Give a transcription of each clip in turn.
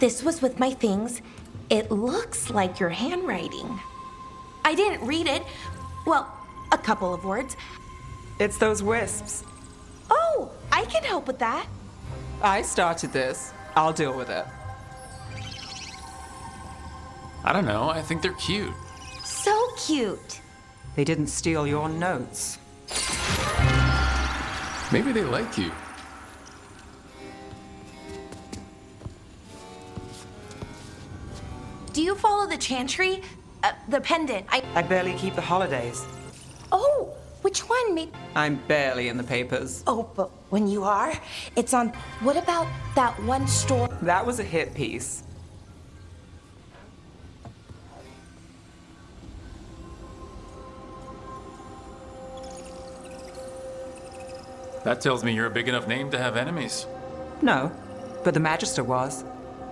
This was with my things. It looks like your handwriting. I didn't read it. Well, a couple of words. It's those wisps. Oh, I can help with that. I started this. I'll deal with it. I don't know, I think they're cute. So cute. They didn't steal your notes. Maybe they like you. Do you follow the chantry? The pendant. I barely keep the holidays. Oh, which one? I'm barely in the papers. Oh, but when you are, it's on. What about that one store? That was a hit piece. That tells me you're a big enough name to have enemies. No, but the Magister was.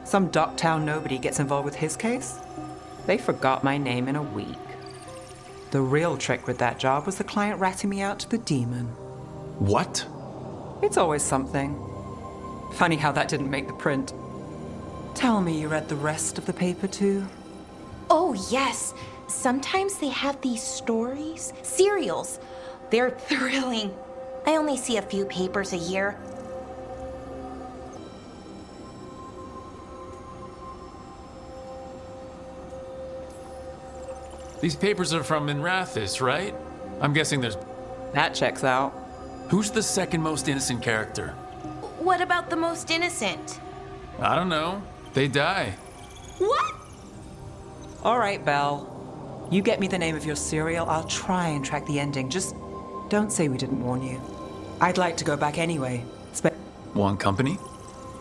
Some Docktown nobody gets involved with his case. They forgot my name in a week. The real trick with that job was the client ratting me out to the demon. What? It's always something. Funny how that didn't make the print. Tell me you read the rest of the paper too? Oh, yes. Sometimes they have these stories, serials. They're thrilling. I only see a few papers a year. These papers are from Minrathis, right? I'm guessing there's... That checks out. Who's the second most innocent character? What about the most innocent? I don't know. They die. What? All right, Belle. You get me the name of your serial, I'll try and track the ending. Just don't say we didn't warn you. I'd like to go back anyway. Want company?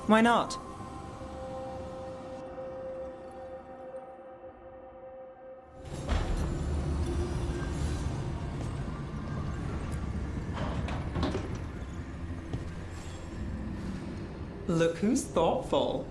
Why not? Look who's thoughtful.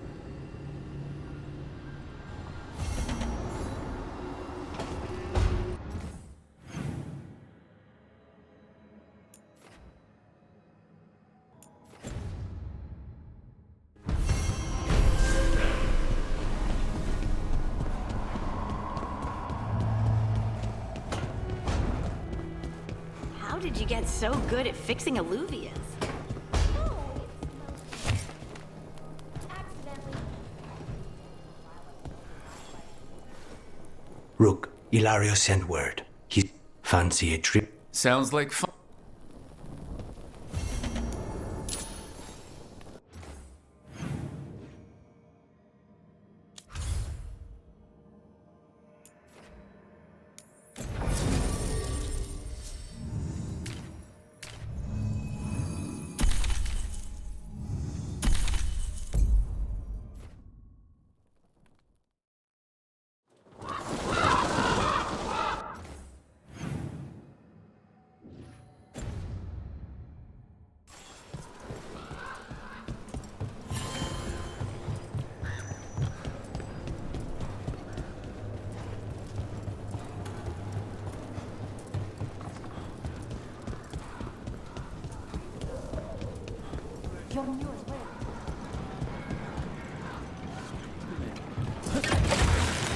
How did you get so good at fixing alluvias? Rook, Ilario sent word. He fancy a trip. Sounds like fun.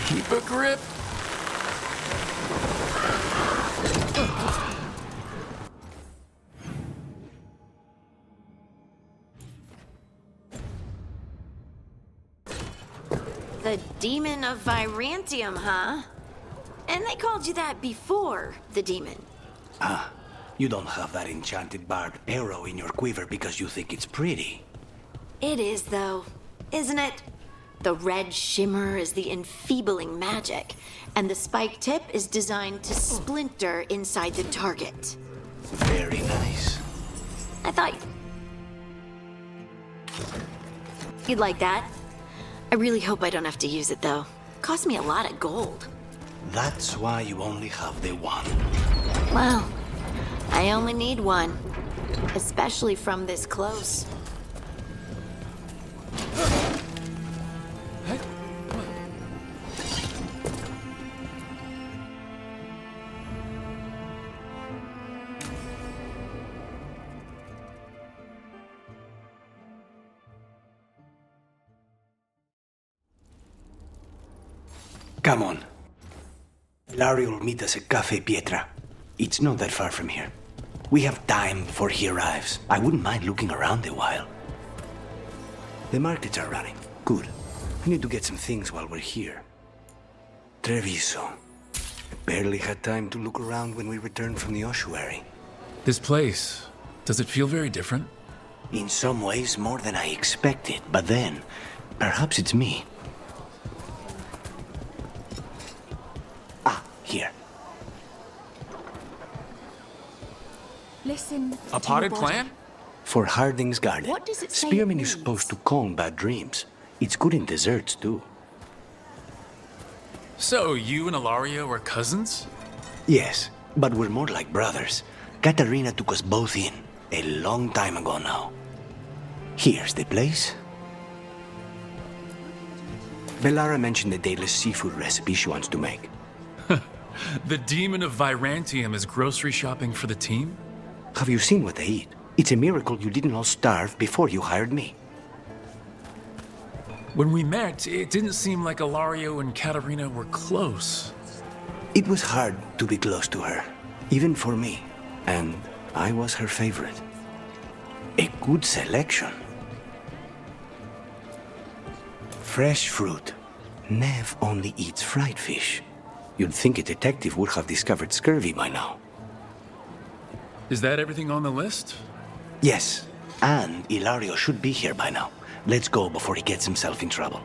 Keep a grip. The Demon of Virantium, huh? And they called you that before the demon. Ah, you don't have that enchanted barbed arrow in your quiver because you think it's pretty. It is, though, isn't it? The red shimmer is the enfeebling magic, and the spike tip is designed to splinter inside the target. Very nice. I thought you'd like that. I really hope I don't have to use it, though. Cost me a lot of gold. That's why you only have the one. Well, I only need one, especially from this close. Come on. Larry will meet us at Cafe Pietra. It's not that far from here. We have time before he arrives. I wouldn't mind looking around a while. The markets are running. Good. We need to get some things while we're here. Treviso. I barely had time to look around when we returned from the ossuary. This place, does it feel very different? In some ways, more than I expected. But then, perhaps it's me. Ah, here. Listen. A potted plant? For Harding's garden. What does it say Spearmint it is means? supposed to calm bad dreams. It's good in desserts, too. So, you and Ilario are cousins? Yes, but we're more like brothers. Katarina took us both in, a long time ago now. Here's the place. Bellara mentioned the dayless seafood recipe she wants to make. The demon of Virantium is grocery shopping for the team? Have you seen what they eat? It's a miracle you didn't all starve before you hired me. When we met, it didn't seem like Ilario and Katarina were close. It was hard to be close to her, even for me, and I was her favorite. A good selection. Fresh fruit. Nev only eats fried fish. You'd think a detective would have discovered scurvy by now. Is that everything on the list? Yes, and Ilario should be here by now. Let's go before he gets himself in trouble.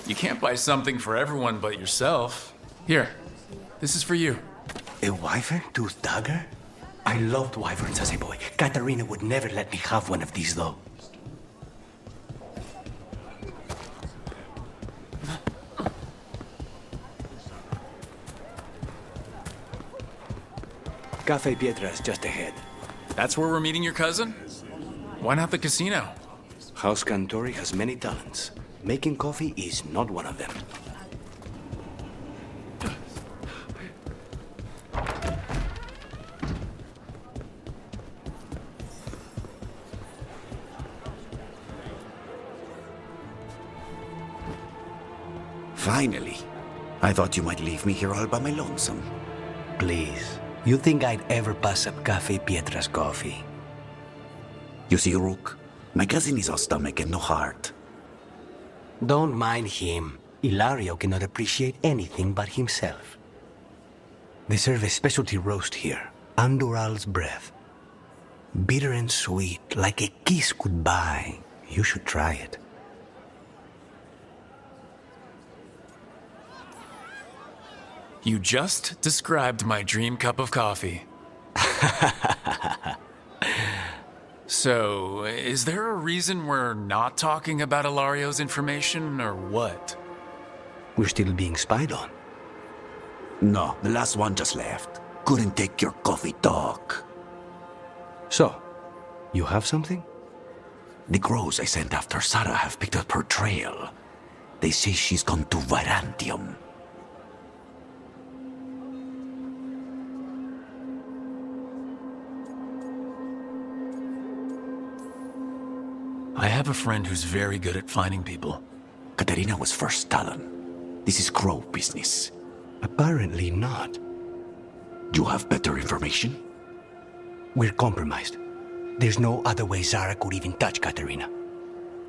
You can't buy something for everyone but yourself. Here, this is for you. A wyvern tooth dagger? I loved wyverns as a boy. Katarina would never let me have one of these, though. Cafe Pietra is just ahead. That's where we're meeting your cousin? Why not the casino? House Cantori has many talents. Making coffee is not one of them. Finally. I thought you might leave me here all by my lonesome. Please. You think I'd ever pass up Cafe Pietra's coffee? You see, Rook, my cousin is all stomach and no heart. Don't mind him. Ilario cannot appreciate anything but himself. They serve a specialty roast here, Andoral's breath. Bitter and sweet, like a kiss goodbye. You should try it. You just described my dream cup of coffee. So, is there a reason we're not talking about Ilario's information, or what? We're still being spied on. No, the last one just left. Couldn't take your coffee talk. So, you have something? The crows I sent after Sarah have picked up her trail. They say she's gone to Virantium. I have a friend who's very good at finding people. Katarina was first Talon. This is crow business. Apparently not. You have better information? We're compromised. There's no other way Zara could even touch Katarina.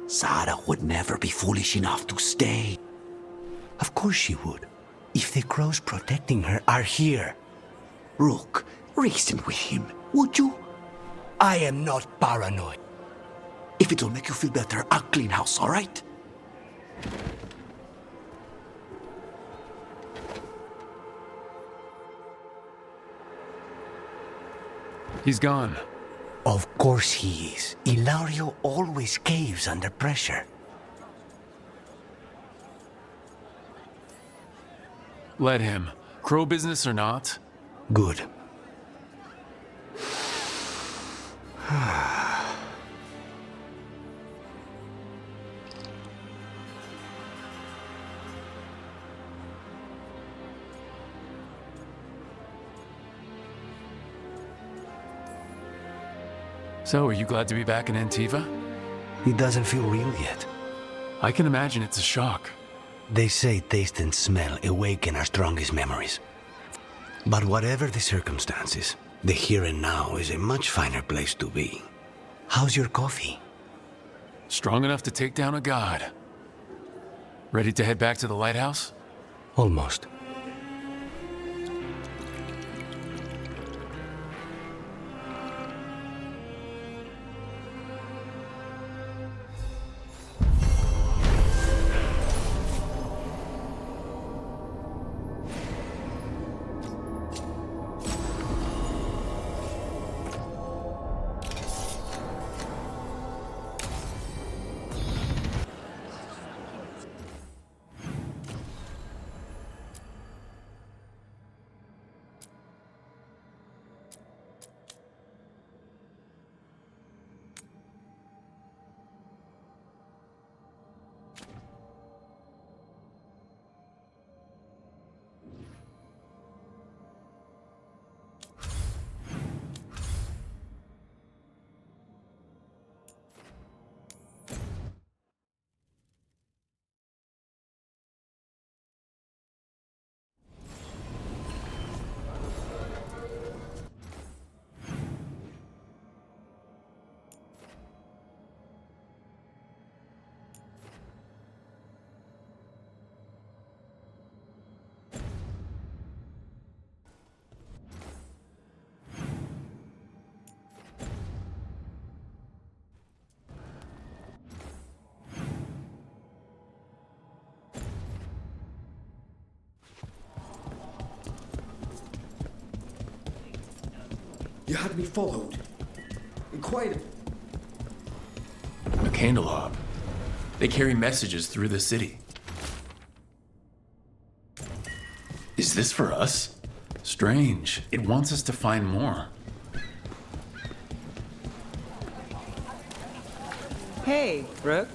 Sarah would never be foolish enough to stay. Of course she would. If the crows protecting her are here. Rook, reason with him, would you? I am not paranoid. If it'll make you feel better, I'll clean house, all right? He's gone. Of course he is. Ilario always caves under pressure. Let him. Crow business or not? Good. So, are you glad to be back in Antiva? It doesn't feel real yet. I can imagine it's a shock. They say taste and smell awaken our strongest memories. But whatever the circumstances, the here and now is a much finer place to be. How's your coffee? Strong enough to take down a god. Ready to head back to the lighthouse? Almost. You had me followed. Quite A candelabra. They carry messages through the city. Is this for us? Strange. It wants us to find more. Hey, Rook.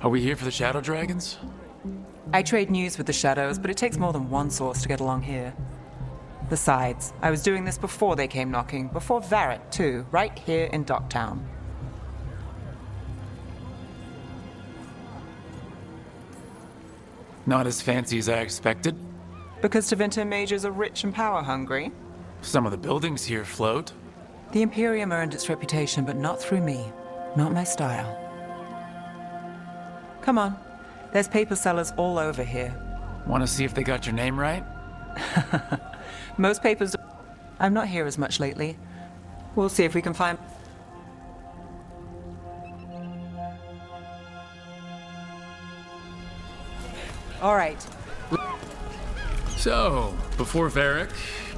Are we here for the Shadow Dragons? I trade news with the Shadows, but it takes more than one source to get along here. Besides, I was doing this before they came knocking, before Varret, too, right here in Docktown. Not as fancy as I expected. Because Tevinter mages are rich and power-hungry. Some of the buildings here float. The Imperium earned its reputation, but not through me. Not my style. Come on. There's paper sellers all over here. Want to see if they got your name right? Most papers... I'm not here as much lately. We'll see if we can find... All right. So, before Varric,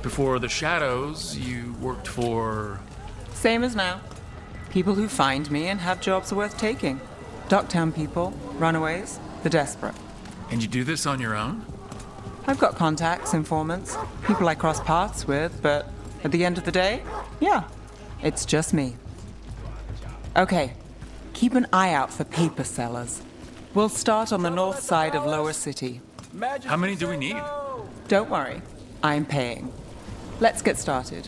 before the Shadows, you worked for... Same as now. People who find me and have jobs worth taking. Docktown people, runaways, the desperate. And you do this on your own? I've got contacts, informants, people I cross paths with, but at the end of the day, yeah, it's just me. Okay, keep an eye out for paper sellers. We'll start on the north side of Lower City. How many do we need? Don't worry, I'm paying. Let's get started.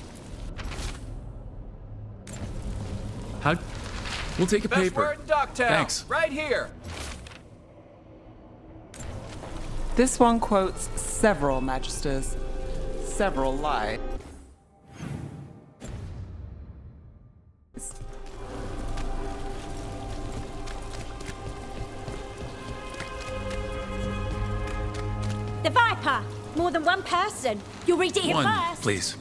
How... We'll take a Best paper. word in Ducktown. Thanks. Right here. This one quotes several magisters, several lies. The Viper! More than one person. You'll read it here One, first. please.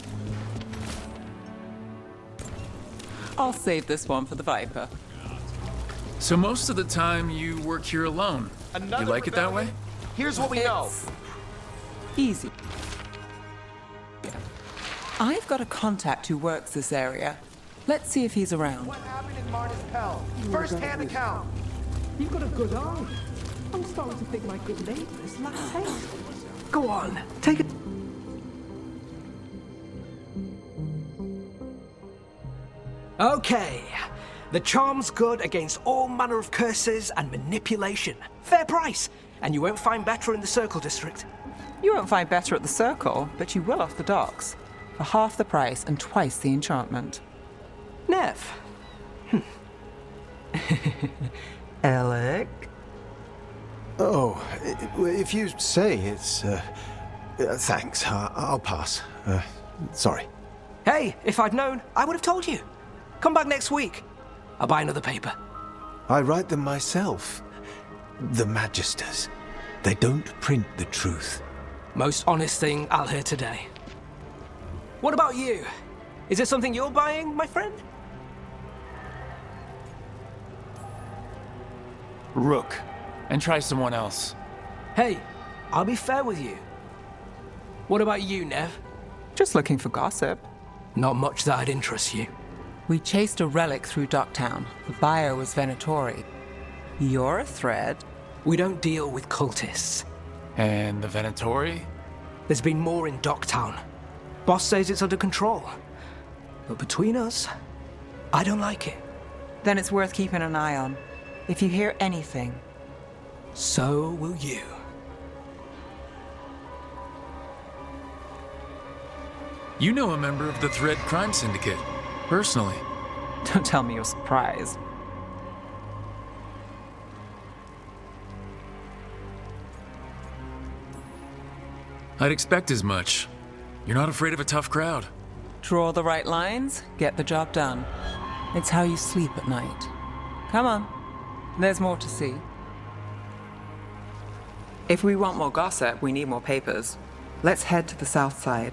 I'll save this one for the Viper. So most of the time you work here alone. You like it that way? Here's what we know. It's easy. I've got a contact who works this area. Let's see if he's around. What happened in Martis Pell? First-hand account. You've got a good eye. I'm starting to think my good neighbour is lactating. Go on, take it. Okay. The charm's good against all manner of curses and manipulation. Fair price, and you won't find better in the Circle District. You won't find better at the Circle, but you will off the docks. For half the price and twice the enchantment. Nev. Alec? Oh, if you say it's... thanks, I'll pass. Sorry. Hey, if I'd known, I would have told you. Come back next week. I'll buy another paper. I write them myself. The Magisters. They don't print the truth. Most honest thing I'll hear today. What about you? Is it something you're buying, my friend? Rook. And try someone else. Hey, I'll be fair with you. What about you, Nev? Just looking for gossip. Not much that'd interest you. We chased a relic through Docktown. The buyer was Venatori. You're a thread. We don't deal with cultists. And the Venatori? There's been more in Docktown. Boss says it's under control. But between us, I don't like it. Then it's worth keeping an eye on. If you hear anything. So will you. You know a member of the Thread Crime Syndicate, personally. Don't tell me you're surprised. I'd expect as much. You're not afraid of a tough crowd. Draw the right lines, get the job done. It's how you sleep at night. Come on, there's more to see. If we want more gossip, we need more papers. Let's head to the south side.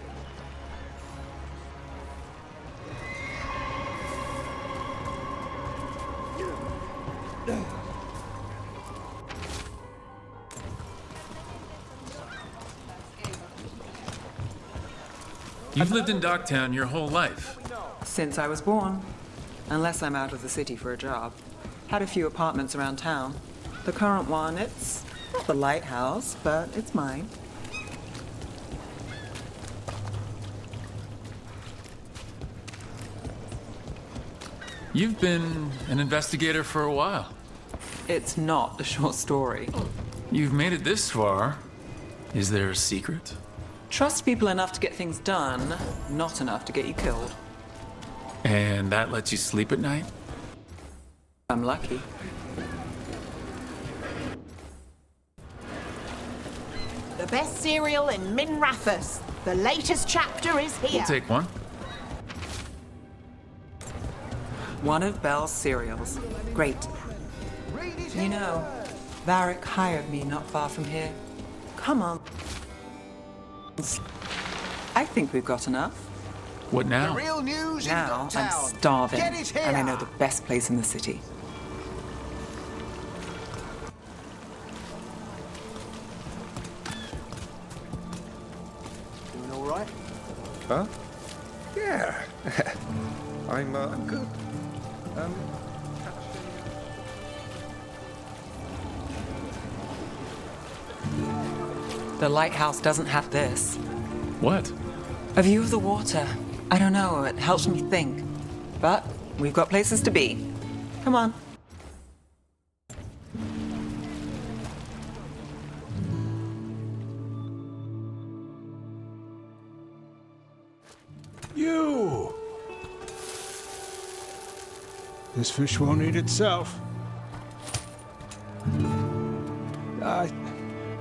You've lived in Docktown your whole life. Since I was born. Unless I'm out of the city for a job. Had a few apartments around town. The current one, it's not the lighthouse, but it's mine. You've been an investigator for a while. It's not a short story. You've made it this far. Is there a secret? Trust people enough to get things done, not enough to get you killed. And that lets you sleep at night? I'm lucky. The best cereal in Min Rathus. The latest chapter is here. We'll take one. One of Belle's cereals. Great. You know, Varric hired me not far from here. Come on. I think we've got enough. What now? The real news Now in I'm Docktown. starving, Get it here. and I know the best place in the city. Doing all right? Huh? Yeah. I'm good. The lighthouse doesn't have this. What? A view of the water. I don't know, it helps me think. But we've got places to be. Come on. You! This fish won't eat itself. I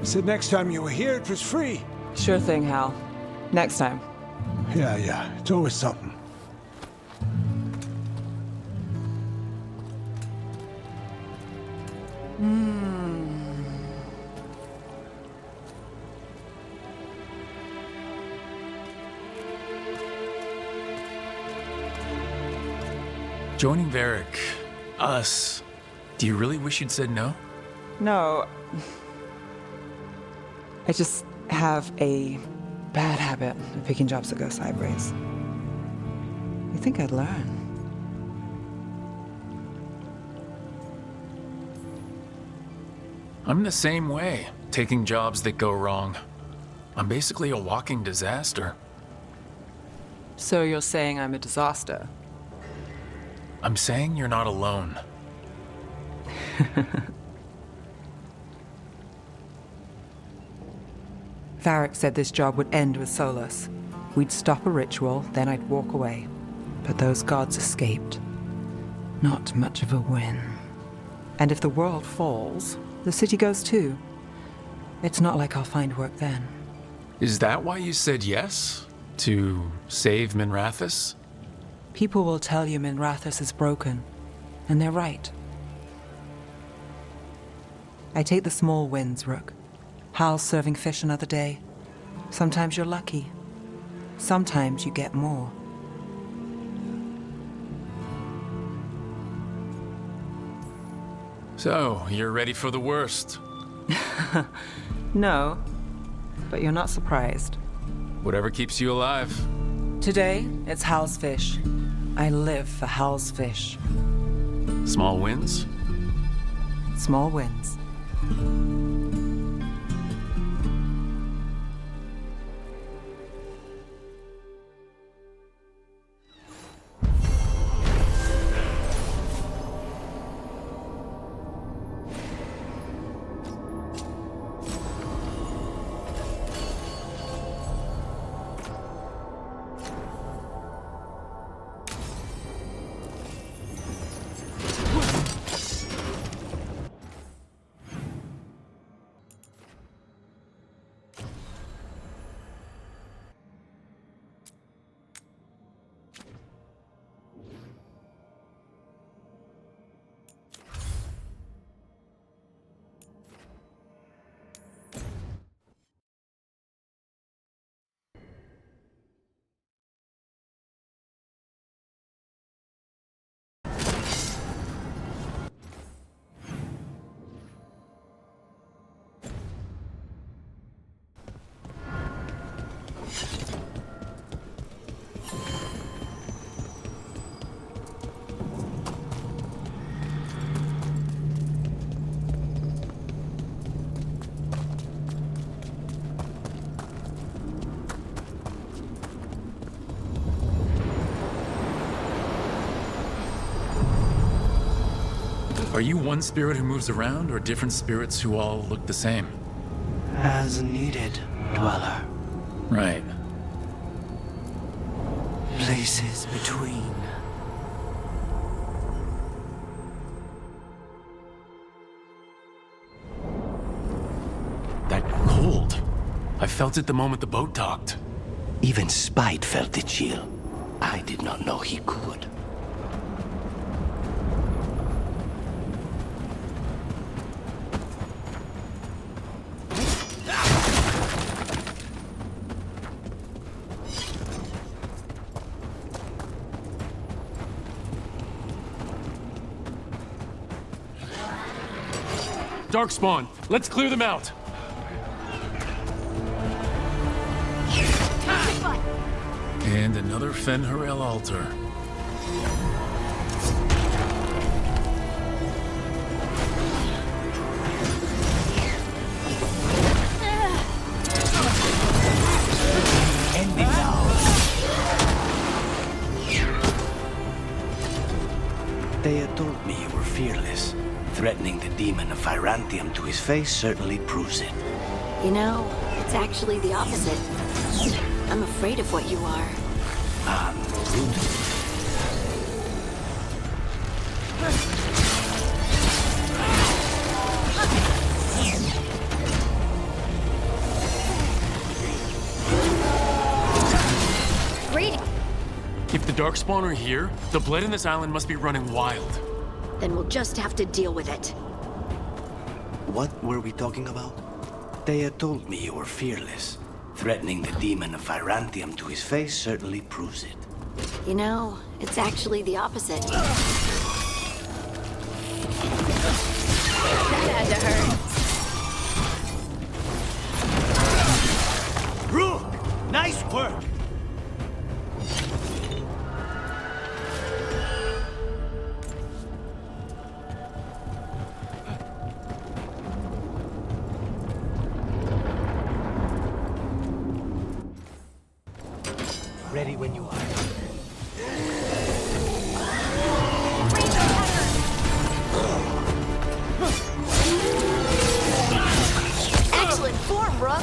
said next time you were here, it was free. Sure thing, Hal. Next time. Yeah, it's always something. Joining Varric, us. Do you really wish you'd said no? No. I just have a bad habit of picking jobs that go sideways. You think I'd learn? I'm the same way, taking jobs that go wrong. I'm basically a walking disaster. So you're saying I'm a disaster? I'm saying you're not alone. Varric said this job would end with Solus. We'd stop a ritual, then I'd walk away. But those gods escaped. Not much of a win. And if the world falls, the city goes too. It's not like I'll find work then. Is that why you said yes? To save Minrathous? People will tell you Minrathous is broken, and they're right. I take the small wins, Rook. Hal's serving fish another day. Sometimes you're lucky. Sometimes you get more. So, you're ready for the worst? No, but you're not surprised. Whatever keeps you alive. Today, it's Hal's fish. I live for Hal's fish. Small wins? Small wins. Are you one spirit who moves around, or different spirits who all look the same? As needed, Dweller. Right. Places between. That cold. I felt it the moment the boat docked. Even Spite felt the chill. I did not know he could. Darkspawn, let's clear them out. And another Fen'Harel altar. End it now. Thea told me you were fearless. Threatening the demon of Virantium to his face certainly proves it. You know, it's actually the opposite. I'm afraid of what you are. Rude. Greeting. If the Darkspawn are here, the blood in this island must be running wild. Then we'll just have to deal with it. What were we talking about? Thea told me you were fearless. Threatening the demon of Virantium to his face certainly proves it. You know, it's actually the opposite. That had to hurt. Rook! Nice work! Ready when you are. Excellent form, Rook.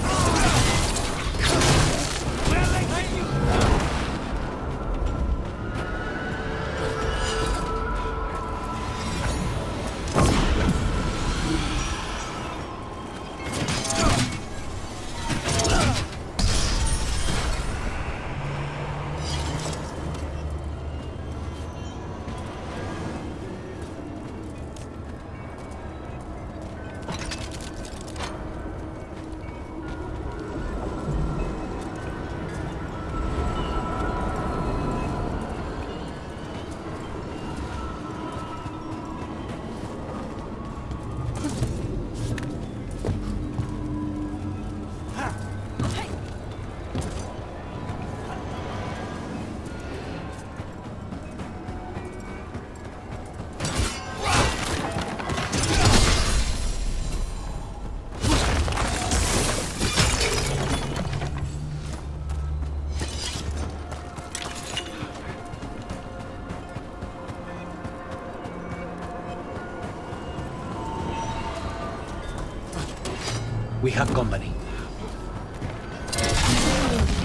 We have company.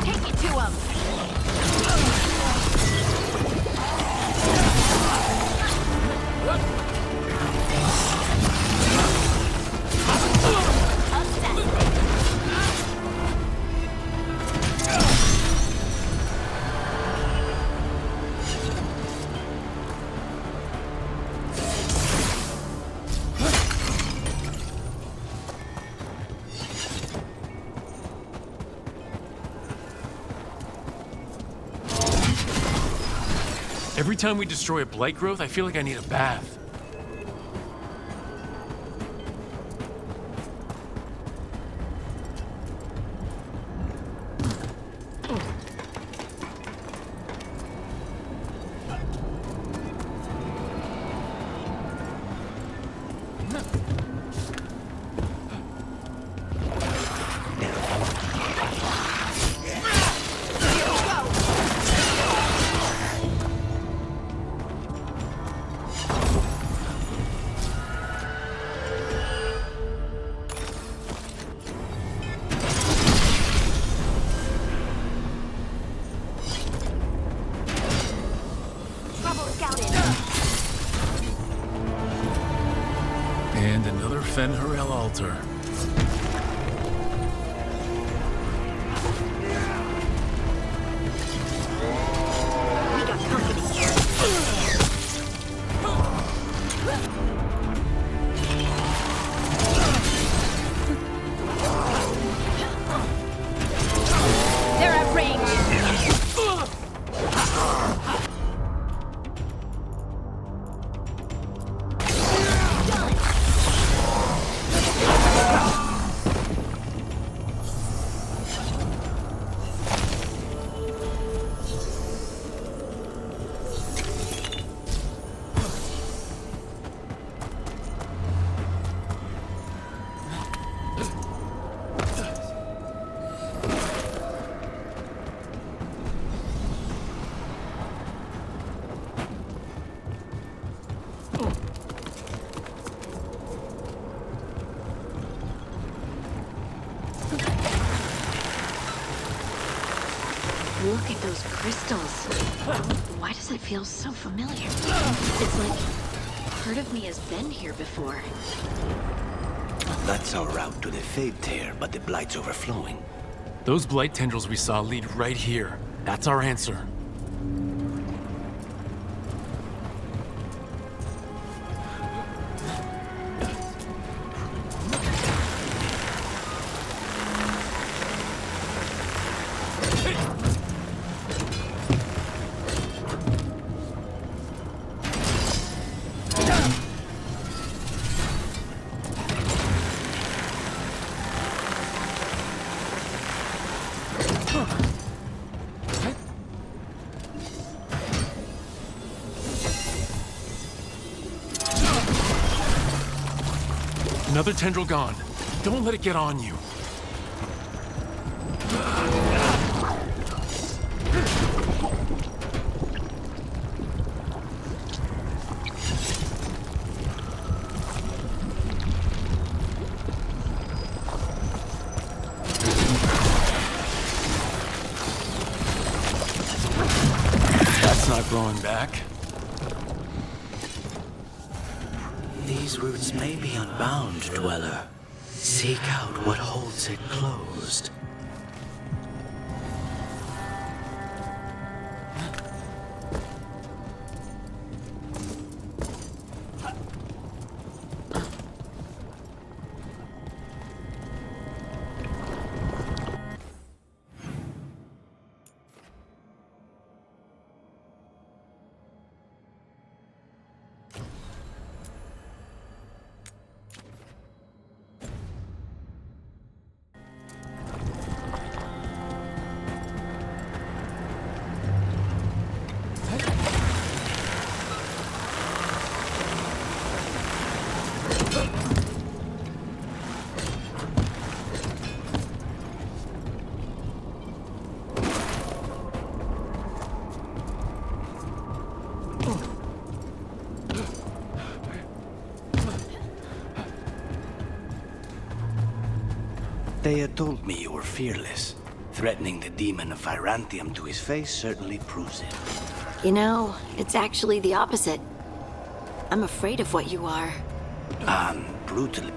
Take it to him. Every time we destroy a blight growth, I feel like I need a bath. And another Fen'Harel altar. We got company here. They're at range. Look at those crystals. Why does it feel so familiar? It's like part of me has been here before. That's our route to the Fade Tear, but the Blight's overflowing. Those blight tendrils we saw lead right here. That's our answer. Another tendril gone. Don't let it get on you. Flowing back. These roots may be unbound, Dweller. Seek out what holds it closed. They had told me you were fearless. Threatening the demon of Virantium to his face certainly proves it. You know, it's actually the opposite. I'm afraid of what you are. Brutally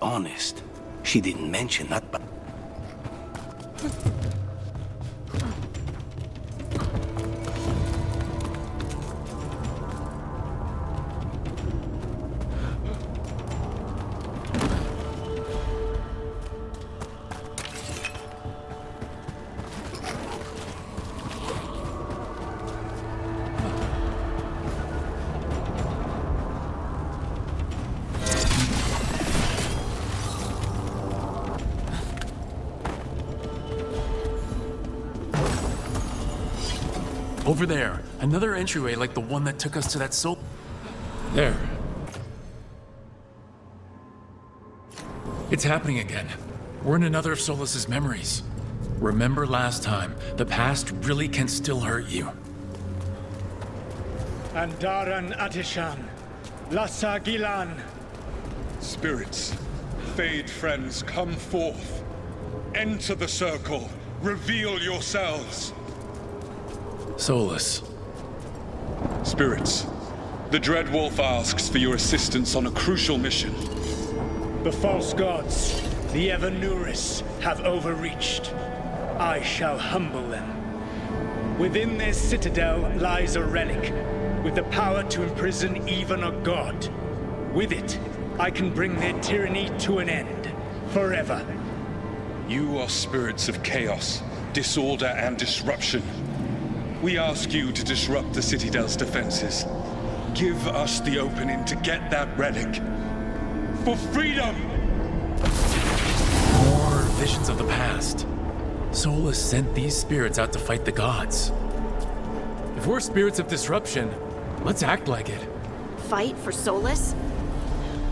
honest. She didn't mention that, but... Over there, another entryway like the one that took us to that soul. There. It's happening again. We're in another of Solas's memories. Remember last time, the past really can still hurt you. Andaran Atishan, Lassa Gilan. Spirits, Fade friends, come forth. Enter the circle. Reveal yourselves. Solas. Spirits, the Dread Wolf asks for your assistance on a crucial mission. The false gods, the Evanuris, have overreached. I shall humble them. Within their citadel lies a relic, with the power to imprison even a god. With it, I can bring their tyranny to an end, forever. You are spirits of chaos, disorder, and disruption. We ask you to disrupt the Citadel's defenses. Give us the opening to get that relic. For freedom! More visions of the past. Solas sent these spirits out to fight the gods. If we're spirits of disruption, let's act like it. Fight for Solas?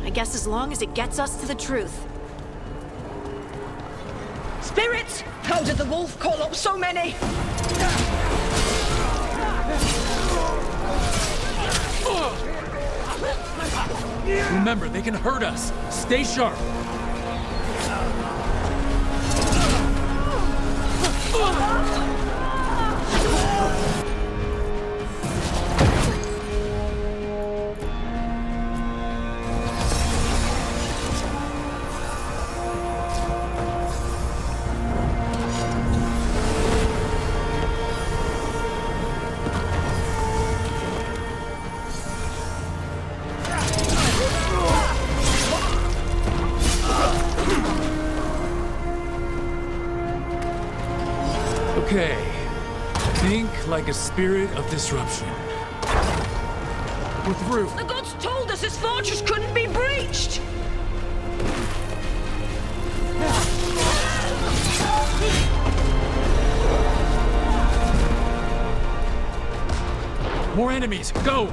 I guess as long as it gets us to the truth. Spirits! How did the wolf call up so many? Remember, they can hurt us. Stay sharp. Okay. Think like a spirit of disruption. We're through. The gods told us this fortress couldn't be breached! More enemies. Go!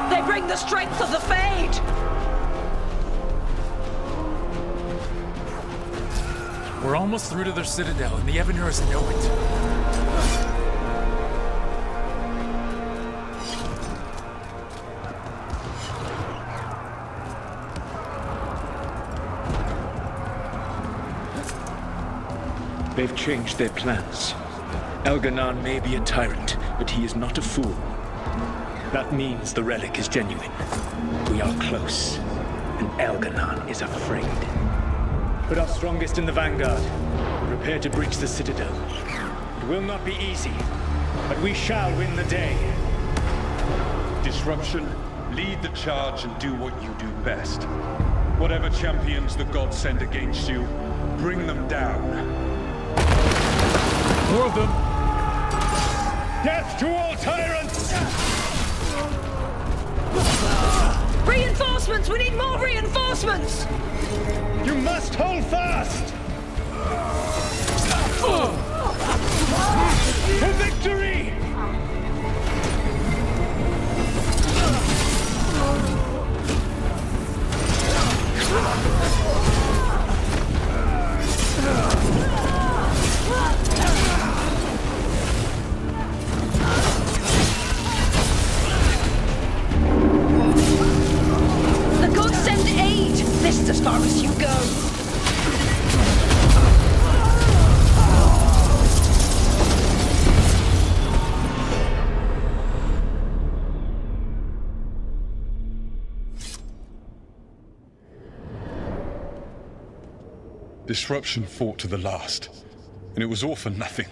They bring the strength of the Fade! We're almost through to their citadel, and the Evanuris know it. They've changed their plans. Elganon may be a tyrant, but he is not a fool. That means the relic is genuine. We are close, and Elganon is afraid. Put our strongest in the vanguard. Prepare to breach the citadel. It will not be easy, but we shall win the day. Disruption, lead the charge and do what you do best. Whatever champions the gods send against you, bring them down. More of them! Death to all tyrants! Reinforcements! We need more reinforcements! You must hold fast! For victory! The gods send aid! This is as far as you go! Disruption fought to the last, and it was all for nothing.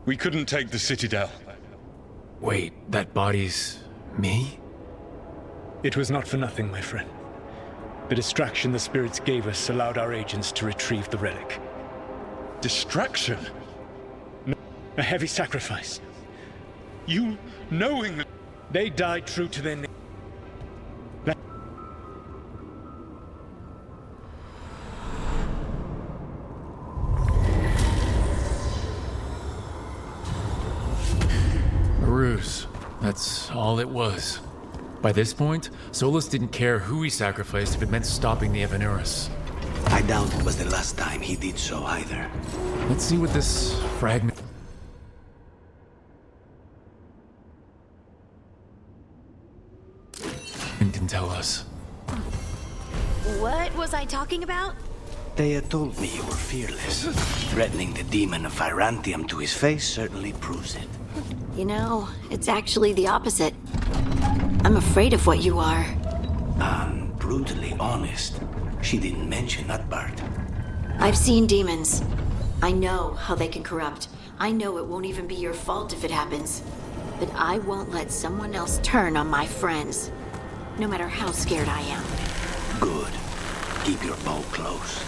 We couldn't take the Citadel. Wait, that body's... me? It was not for nothing, my friend. The distraction the spirits gave us allowed our agents to retrieve the relic. Distraction? A heavy sacrifice. You knowing that... They died true to their name. Ruse. That's all it was. By this point, Solus didn't care who he sacrificed if it meant stopping the Evanuris. I doubt it was the last time he did so either. Let's see what this fragment can tell us. What was I talking about? They told me you were fearless. Threatening the demon of Virantium to his face certainly proves it. You know, it's actually the opposite. I'm afraid of what you are. I'm brutally honest. She didn't mention that part. I've seen demons. I know how they can corrupt. I know it won't even be your fault if it happens. But I won't let someone else turn on my friends. No matter how scared I am. Good. Keep your bow close.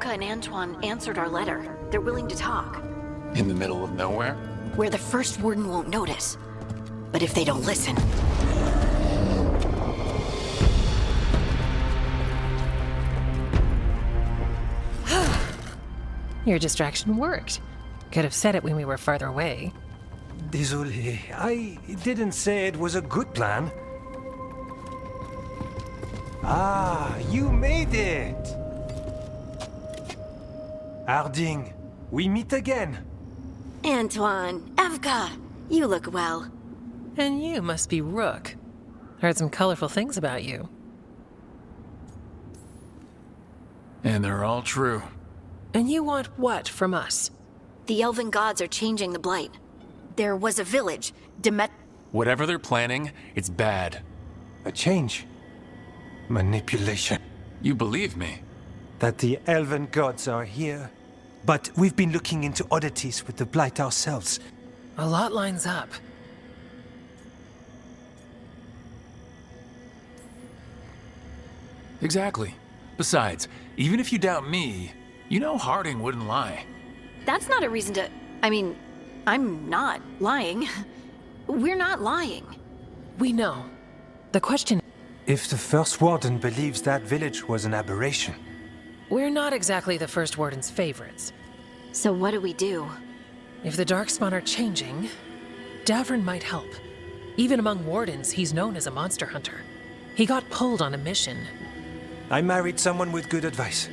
And Antoine answered our letter. They're willing to talk. In the middle of nowhere? Where the first warden won't notice. But if they don't listen... Your distraction worked. Could have said it when we were farther away. Désolé, I didn't say it was a good plan. Ah, you made it! Harding, we meet again. Antoine, Evka, you look well. And you must be Rook. Heard some colorful things about you. And they're all true. And you want what from us? The elven gods are changing the Blight. There was a village, Whatever they're planning, it's bad. A change. Manipulation. You believe me? That the elven gods are here. But we've been looking into oddities with the Blight ourselves. A lot lines up. Exactly. Besides, even if you doubt me, you know Harding wouldn't lie. That's not a reason to... I mean, I'm not lying. We're not lying. We know. The question... If the First Warden believes that village was an aberration... We're not exactly the First Warden's favorites. So what do we do? If the Darkspawn are changing, Davrin might help. Even among Wardens, he's known as a monster hunter. He got pulled on a mission. I married someone with good advice.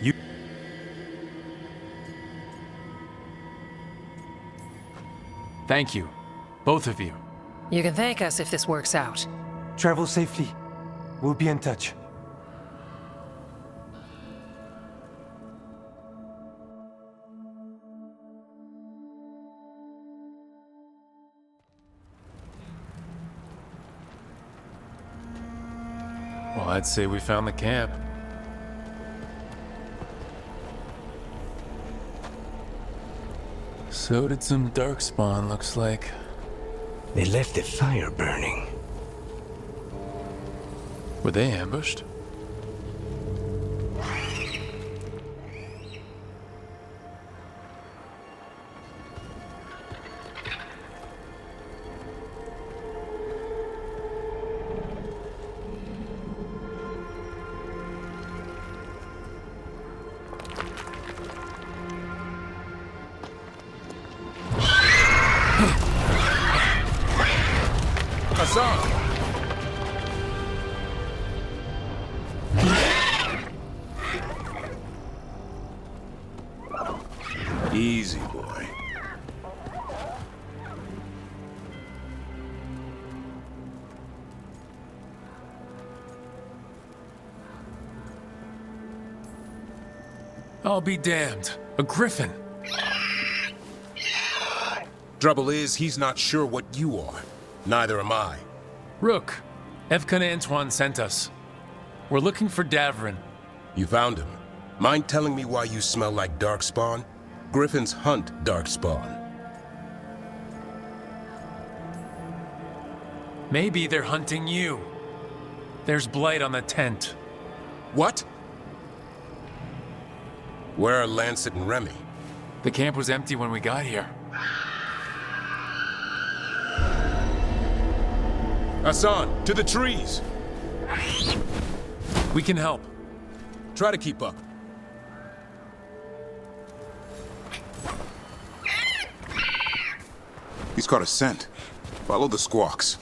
You... Thank you. Both of you. You can thank us if this works out. Travel safely. We'll be in touch. Well, I'd say we found the camp. So did some Darkspawn, looks like. They left the fire burning. Were they ambushed? Easy, boy. I'll be damned. A griffin. Trouble is, he's not sure what you are. Neither am I. Rook, Evka and Antoine sent us. We're looking for Davrin. You found him. Mind telling me why you smell like Darkspawn? Griffins hunt Darkspawn. Maybe they're hunting you. There's blight on the tent. What? Where are Lancet and Remy? The camp was empty when we got here. Hassan, to the trees! We can help. Try to keep up. He's caught a scent. Follow the squawks.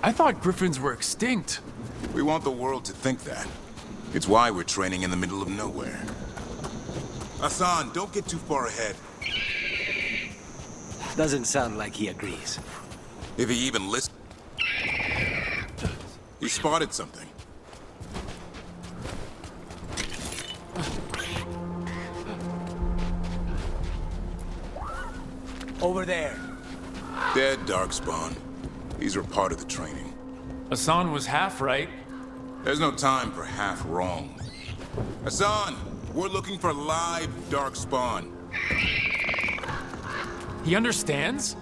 I thought griffins were extinct. We want the world to think that. It's why we're training in the middle of nowhere. Hassan, don't get too far ahead. Doesn't sound like he agrees. If he even listens. He spotted something. Over there. Dead Darkspawn. These are part of the training. Hassan was half right. There's no time for half wrong. Hassan, we're looking for live Darkspawn. He understands?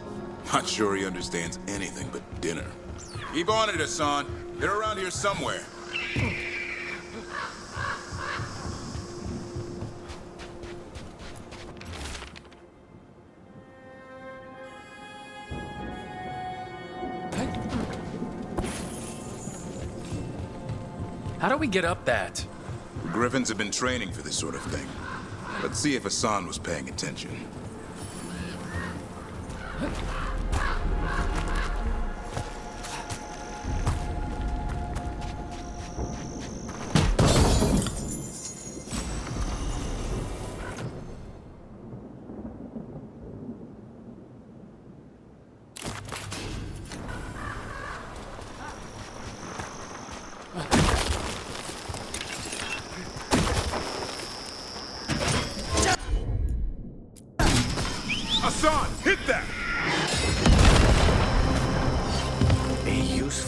Not sure he understands anything but dinner. Keep on it, Hassan. They're around here somewhere. How do we get up that? Griffins have been training for this sort of thing. Let's see if Hassan was paying attention.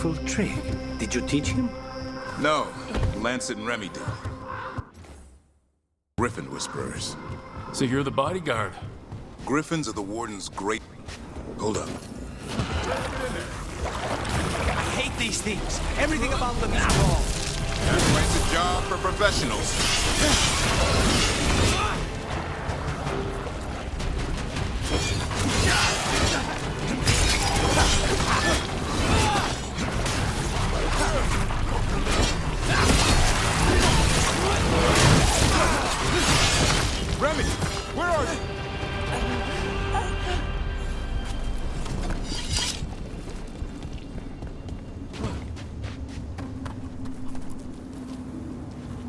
useful trick. Did you teach him? No, Lancet and Remy did. Griffin Whisperers. So you're the bodyguard? Griffins are the Warden's great... Hold up. I hate these things. Everything about them is wrong. That's why it's a job for professionals. Remy, where are you?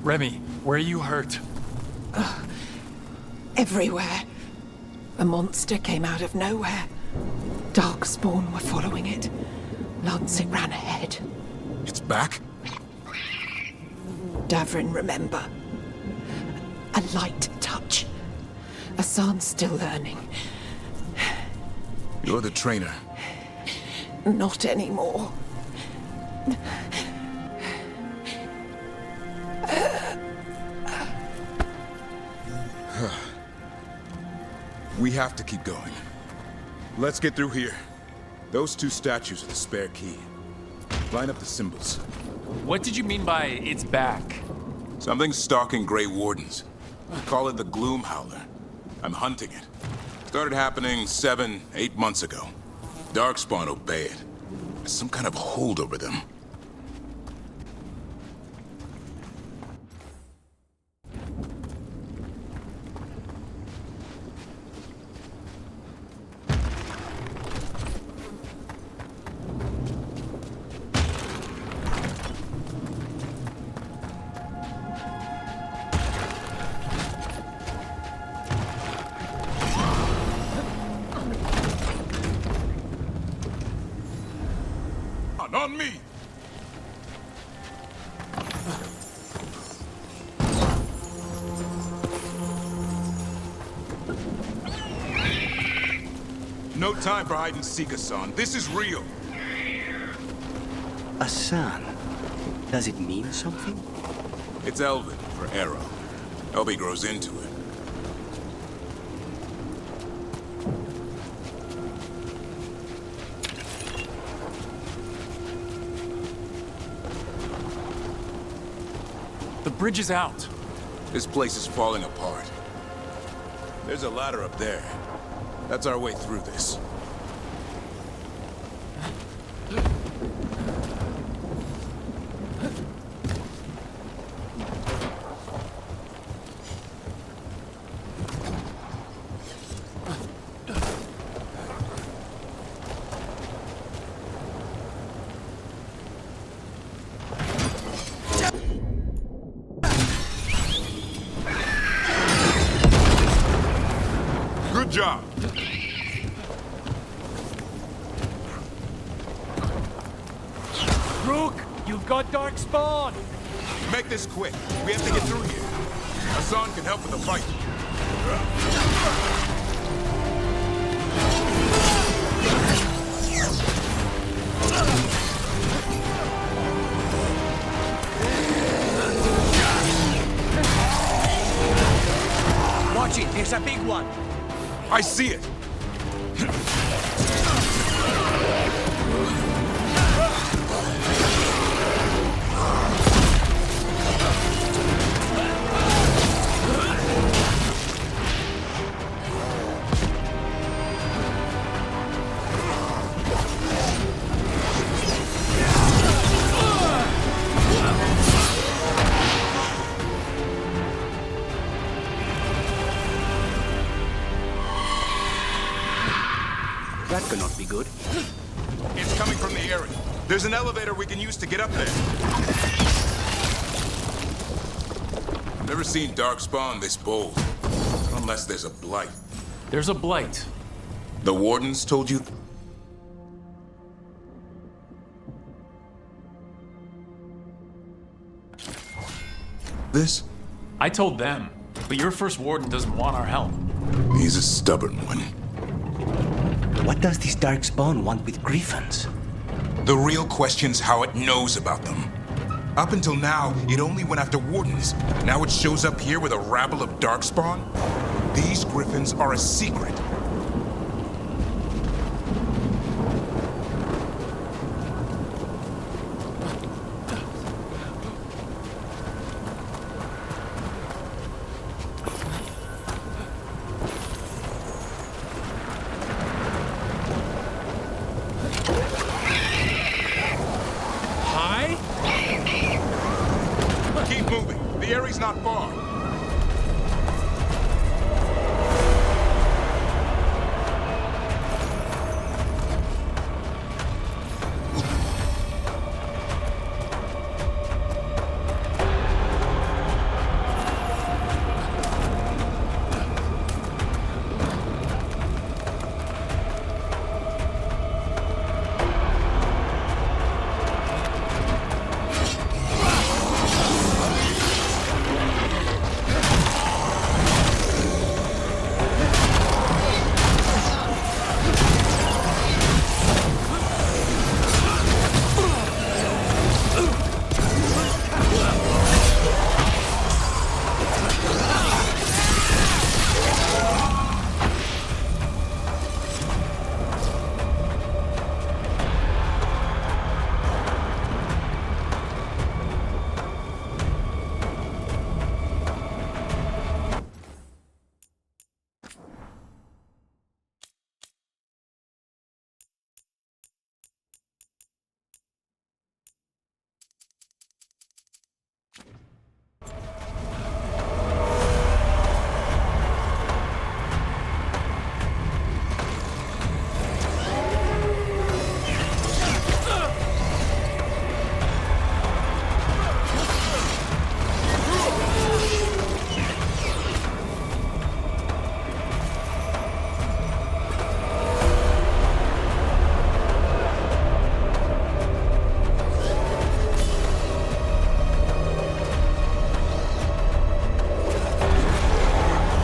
Remy, where are you hurt? Everywhere. A monster came out of nowhere. Darkspawn were following it. Lancet ran ahead. It's back? Davrin, remember. A light touch. Hassan's still learning. You're the trainer. Not anymore. We have to keep going. Let's get through here. Those two statues are the spare key. Line up the symbols. What did you mean by it's back? Something's stalking Grey Wardens. Call it the Gloom Howler. I'm hunting it. Started happening 7, 8 months ago. Darkspawn obey it. There's some kind of hold over them. On me! No time for hide and seek, Hassan. This is real. Hassan. Does it mean something? It's Elven for arrow. Elby grows into it. The bridge is out. This place is falling apart. There's a ladder up there. That's our way through this. Good job. Rook, you've got Darkspawn. Make this quick. We have to get through here. Hassan can help with the fight. Watch it, there's a big one. I see it. That cannot be good. It's coming from the area. There's an elevator we can use to get up there. I've never seen Darkspawn this bold. Unless there's a blight. There's a blight. The Wardens told you? This? I told them, but your first warden doesn't want our help. He's a stubborn one. What does this Darkspawn want with Griffins? The real question's how it knows about them. Up until now, it only went after Wardens. Now it shows up here with a rabble of Darkspawn? These Griffins are a secret. Keep moving. The area's not far.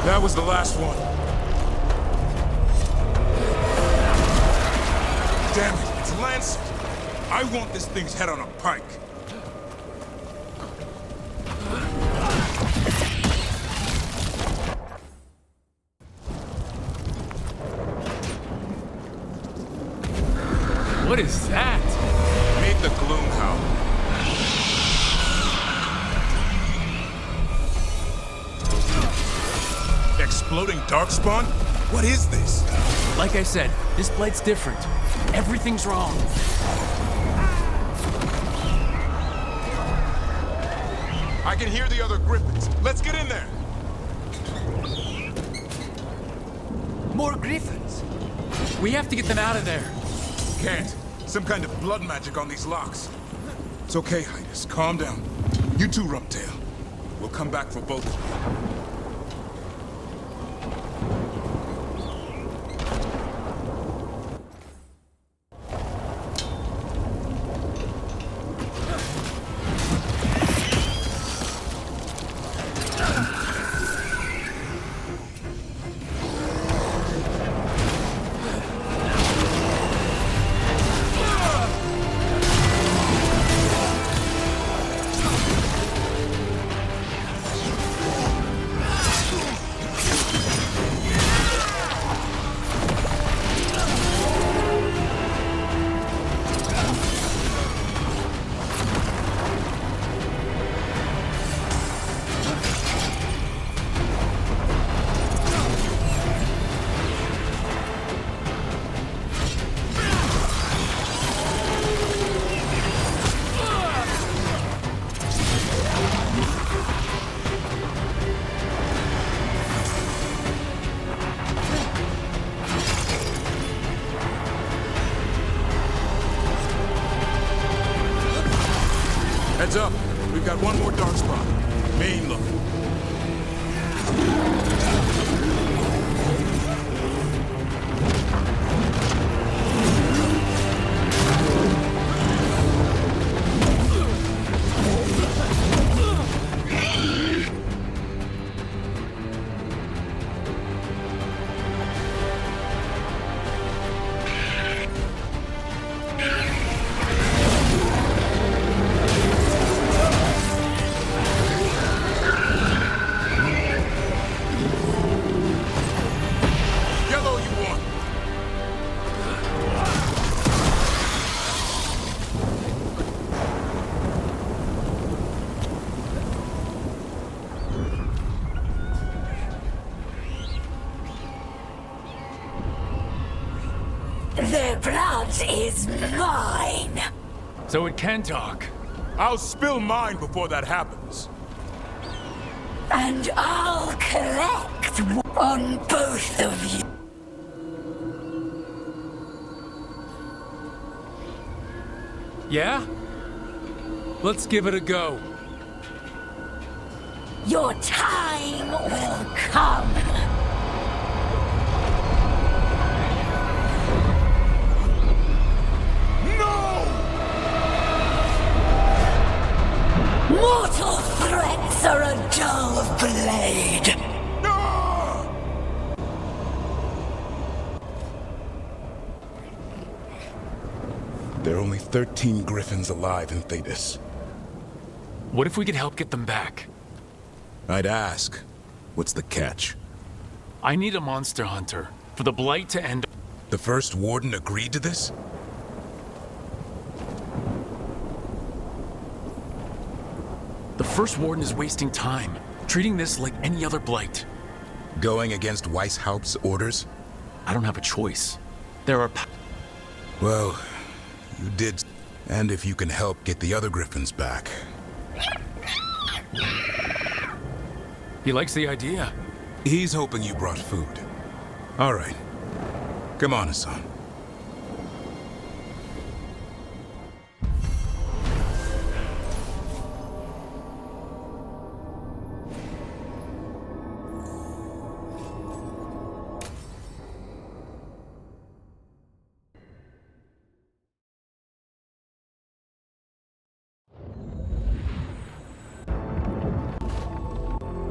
That was the last one. Damn it, it's Lancet. I want this thing's head on a pike. What is that? Meet the Gloomhowler. Exploding Darkspawn? What is this? Like I said, this blight's different. Everything's wrong. I can hear the other Griffins. Let's get in there. More Griffins? We have to get them out of there. Can't. Some kind of blood magic on these locks. It's okay, Highness. Calm down. You too, Rumptail. We'll come back for both of you. Heads up. We've got one more Darkspawn. Main look. blood is mine. So it can talk. I'll spill mine before that happens. And I'll collect on both of you. Yeah? Let's give it a go. Your time will come. Mortal threats are a dull blade. There are only 13 Griffins alive in Thetis. What if we could help get them back? I'd ask. What's the catch? I need a monster hunter for the Blight to end. The first warden agreed to this? The first warden is wasting time, treating this like any other Blight. Going against Weishaupt's orders? I don't have a choice. There are... Well, you did. And if you can help get the other Griffins back. He likes the idea. He's hoping you brought food. All right. Come on, Hassan.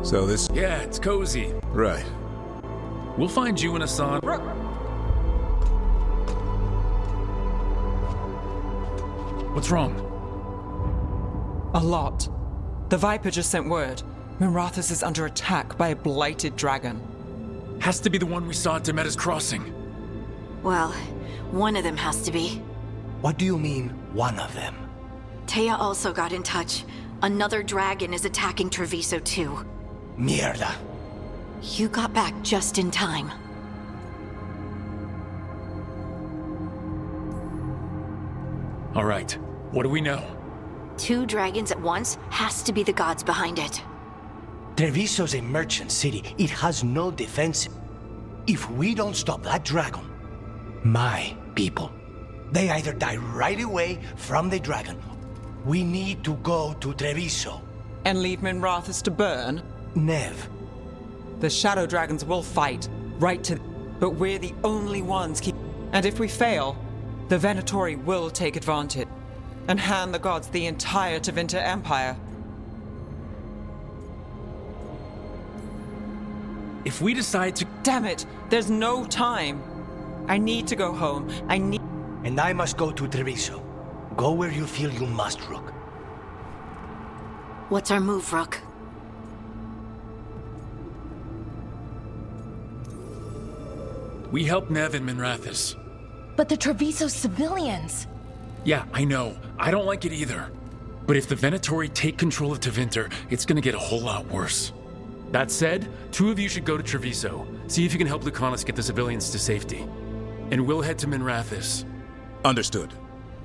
So this... Yeah, it's cozy. Right. We'll find you and Hassan. What's wrong? A lot. The Viper just sent word. Minrathous is under attack by a blighted dragon. Has to be the one we saw at Demeter's Crossing. Well, one of them has to be. What do you mean, one of them? Taya also got in touch. Another dragon is attacking Treviso too. Mierda. You got back just in time. All right, what do we know? 2 dragons at once has to be the gods behind it. Treviso's a merchant city. It has no defense. If we don't stop that dragon, my people, they either die right away from the dragon. We need to go to Treviso. And leave Minrathous to burn? Nev. The Shadow Dragons will fight, right to... But we're the only ones keep... And if we fail, the Venatori will take advantage and hand the gods the entire Tevinter Empire. If we decide to... Damn it! There's no time! I need to go home. I need... And I must go to Treviso. Go where you feel you must, Rook. What's our move, Rook? We help Nev and Minrathous. But the Treviso civilians... Yeah, I know. I don't like it either. But if the Venatori take control of Tevinter, it's gonna get a whole lot worse. That said, 2 of you should go to Treviso. See if you can help Lucanus get the civilians to safety. And we'll head to Minrathous. Understood.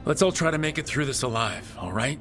Let's all try to make it through this alive, all right?